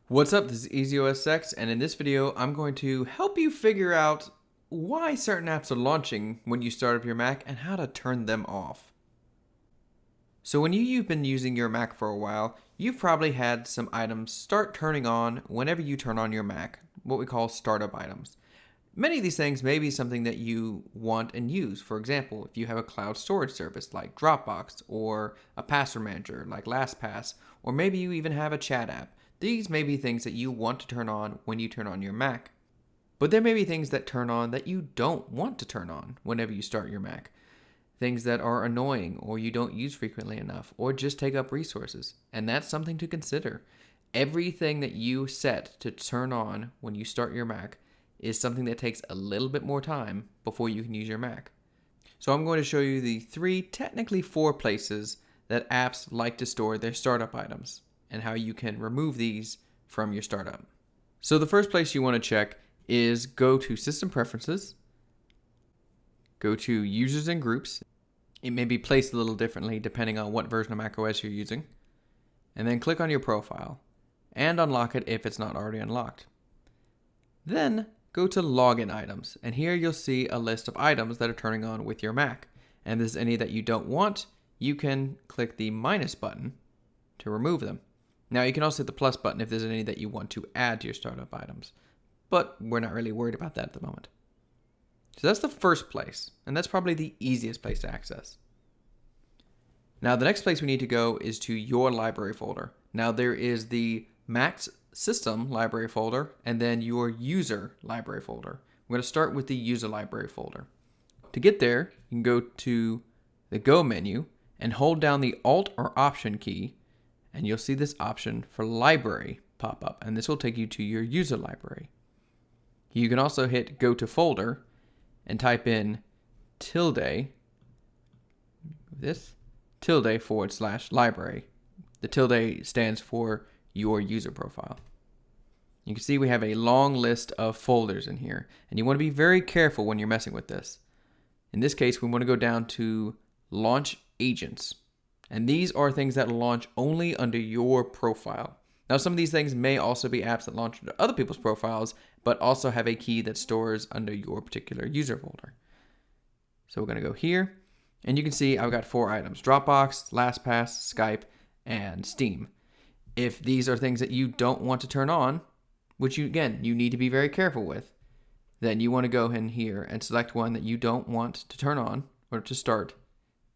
What's up, this is EasyOSX, and in this video I'm going to help you figure out why certain apps are launching when you start up your Mac and how to turn them off. So when you've been using your Mac for a while, you've probably had some items start turning on whenever you turn on your Mac, what we call startup items. Many of these things may be something that you want and use. For example, if you have a cloud storage service like Dropbox, or a password manager like LastPass, or maybe you even have a chat app. These may be things that you want to turn on when you turn on your Mac. But there may be things that turn on that you don't want to turn on whenever you start your Mac. Things that are annoying or you don't use frequently enough or just take up resources. And that's something to consider. Everything that you set to turn on when you start your Mac is something that takes a little bit more time before you can use your Mac. So I'm going to show you the technically four places that apps like to store their startup items and how you can remove these from your startup. So the first place you want to check is go to System Preferences, go to Users and Groups. It may be placed a little differently depending on what version of macOS you're using, and then click on your profile and unlock it if it's not already unlocked. Then go to Login Items, and here you'll see a list of items that are turning on with your Mac. And if there's any that you don't want, you can click the minus button to remove them. Now you can also hit the plus button if there's any that you want to add to your startup items, but we're not really worried about that at the moment. So that's the first place, and that's probably the easiest place to access. Now the next place we need to go is to your library folder. Now there is the Mac's system library folder and then your user library folder. We're going to start with the user library folder. To get there, you can go to the Go menu and hold down the Alt or Option key, and you'll see this option for library pop up, and this will take you to your user library. You can also hit Go to Folder and type in tilde / library. The tilde stands for your user profile. You can see we have a long list of folders in here, and you want to be very careful when you're messing with this. In this case, we want to go down to Launch Agents, and these are things that launch only under your profile. Now, some of these things may also be apps that launch under other people's profiles, but also have a key that stores under your particular user folder. So we're going to go here, and you can see I've got 4 items: Dropbox, LastPass, Skype, and Steam. If these are things that you don't want to turn on, which you need to be very careful with, then you want to go in here and select one that you don't want to turn on or to start,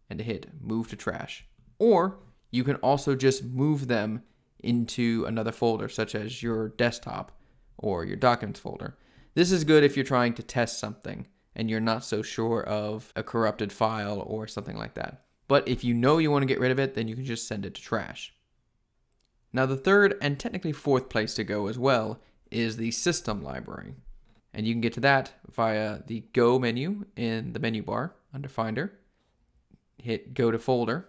and to hit Move to Trash. Or you can also just move them into another folder, such as your desktop or your documents folder. This is good if you're trying to test something and you're not so sure of a corrupted file or something like that. But if you know you want to get rid of it, then you can just send it to trash. Now the third and technically fourth place to go as well is the system library. And you can get to that via the Go menu in the menu bar under Finder. Hit Go to Folder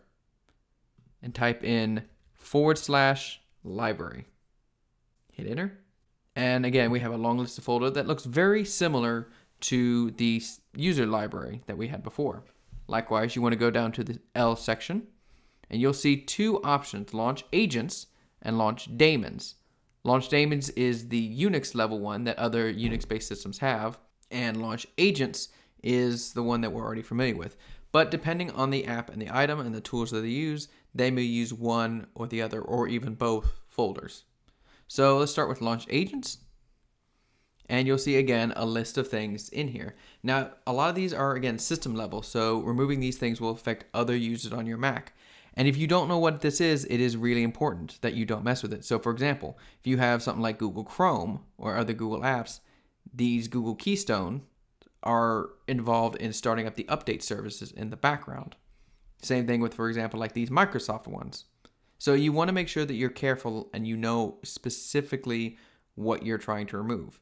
and type in /library. Hit Enter. And again, we have a long list of folders that looks very similar to the user library that we had before. Likewise, you want to go down to the L section, and you'll see 2 options: Launch Agents and Launch Daemons. Launch Daemons is the Unix level one that other Unix-based systems have, and Launch Agents is the one that we're already familiar with. But depending on the app and the item and the tools that they use, they may use one or the other or even both folders. So let's start with Launch Agents. And you'll see again a list of things in here. Now, a lot of these are again system level, so removing these things will affect other users on your Mac. And if you don't know what this is, it is really important that you don't mess with it. So for example, if you have something like Google Chrome or other Google apps, these Google Keystone are involved in starting up the update services in the background. Same thing with, for example, like these Microsoft ones. So you want to make sure that you're careful and you know specifically what you're trying to remove.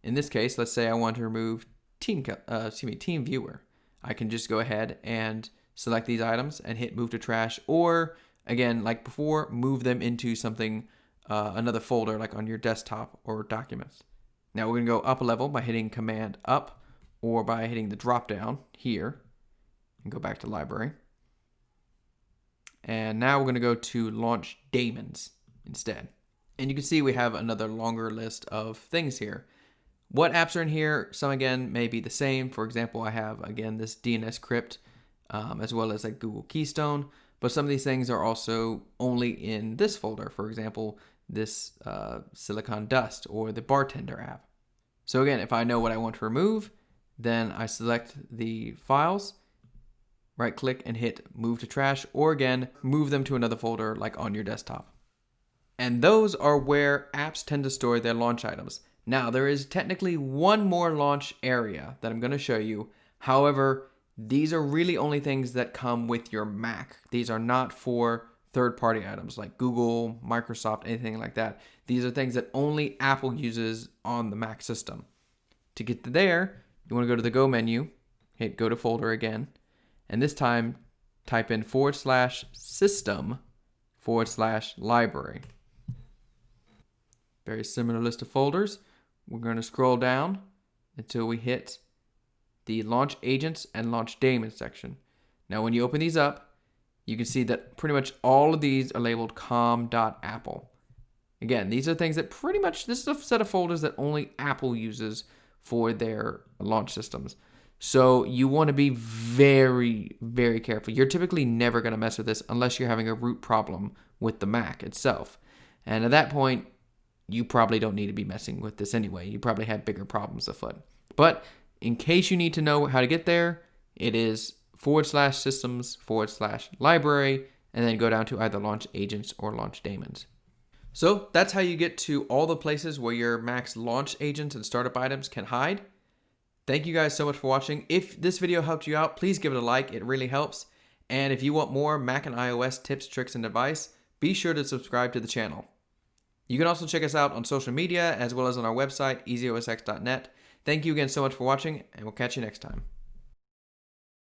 In this case, let's say I want to remove TeamViewer. I can just go ahead and select these items and hit Move to Trash, or again, like before, move them into something, another folder like on your desktop or documents. Now we're going to go up a level by hitting Command Up, or by hitting the drop down here and go back to Library. And now we're going to go to Launch Daemons instead. And you can see we have another longer list of things here. What apps are in here? Some again may be the same. For example, I have again this DNS crypt as well as like Google Keystone. But some of these things are also only in this folder. For example, this Silicon Dust or the Bartender app. So again, if I know what I want to remove, then I select the files, right click and hit move to trash, or again, move them to another folder like on your desktop. And those are where apps tend to store their launch items. Now, there is technically one more launch area that I'm going to show you. However, these are really only things that come with your Mac. These are not for third-party items like Google, Microsoft, anything like that. These are things that only Apple uses on the Mac system. To get to there, you want to go to the Go menu, hit Go to Folder again, and this time type in /system/library. Very similar list of folders. We're going to scroll down until we hit the Launch Agents and Launch Daemons section. Now, when you open these up, you can see that pretty much all of these are labeled com.apple. Again, these are things that pretty much, this is a set of folders that only Apple uses for their launch systems. So you want to be very, very careful. You're typically never going to mess with this unless you're having a root problem with the Mac itself. And at that point, you probably don't need to be messing with this anyway. You probably have bigger problems afoot. But in case you need to know how to get there, it is /systems/library, and then go down to either Launch Agents or Launch Daemons. So that's how you get to all the places where your Mac's launch agents and startup items can hide. Thank you guys so much for watching. If this video helped you out, please give it a like. It really helps. And if you want more Mac and iOS tips, tricks, and advice, be sure to subscribe to the channel. You can also check us out on social media as well as on our website, easyosx.net. Thank you again so much for watching, and we'll catch you next time.